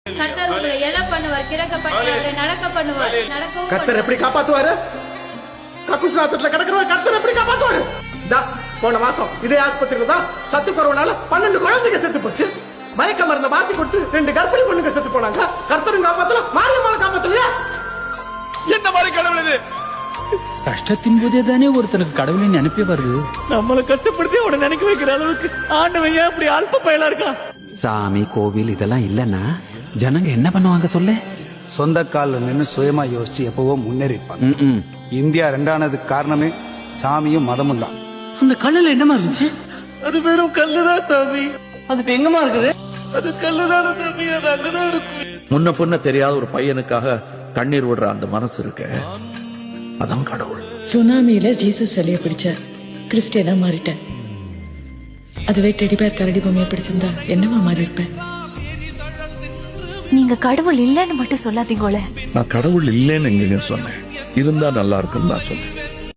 கர்த்தர் உங்களை எழ பண்ணுவார், கிறக்க பண்ணி அவரை நடக்க பண்ணுவார். நடக்கவும் கர்த்தர் எப்படி காப்பாத்துவாரு? கக்குஸ்நாத்தத்துல கிடக்கிறவங்க கர்த்தர் எப்படி காப்பாத்துவாரு? போன மாசம் இதே ஆஸ்பத்திரியில தான் சத்து குறவுனால 12 குழந்தைங்க செத்து போச்சு. மயக்க மருந்த மாத்தி கொடுத்து 2 கர்ப்பிணி பொண்ணுங்க செத்து போனாங்க. கர்த்தரும் காப்பாத்தல, மாரியம்மாளை காப்பாத்தலையா? என்ன மாதிரி கடவுள் இது? கஷ்டத்தின் போதே தானே ஒருத்தனுக்கு கடவுளின் அனுப்பி வருது. நம்மளை கஷ்டப்படுத்தி அவனை நினைக்க வைக்கிற அளவுக்கு ஆண்டவன் ஏன் அப்படி அல்ப பயலா இருக்கான்? சாமி கோவில் இதெல்லாம் இல்லன்னா ஜனங்க என்ன பண்ணுவாங்க சொல்லு? சொந்த கால நின்று சுயமா யோசிச்சு எப்பவோ முன்னேறிப்பாங்க. இந்தியா 2ஆனதுக்கு காரணமே சாமியும் மதமும் தான். அந்த கல்லுல என்னமா இருந்துச்சு? அது வெறும் கல்லுதான் சாமி. அது எங்கமா இருக்குது? அது கல்லுதான சாமி, அது அங்கதான் இருக்கு. முன்ன பொண்ண தெரியாத ஒரு பையனுக்காக கண்ணீர் விடுற அந்த மனசு இருக்க, அதான் கடவுள். சுனாமியில ஜீசஸ் சிலையை பிடிச்ச கிறிஸ்டியனா மாறிட்டேன். அதுவே டெடிபேர் கரடி பொம்மையை பிடிச்சிருந்தா என்னவா மாறி இருப்பேன்? நீங்க கடவுள் இல்லைன்னு மட்டும் சொல்லாதீங்களே. நான் கடவுள் இல்லைன்னு எங்க சொன்னேன், இருந்தா நல்லா இருக்குன்னு நான் சொன்னேன்.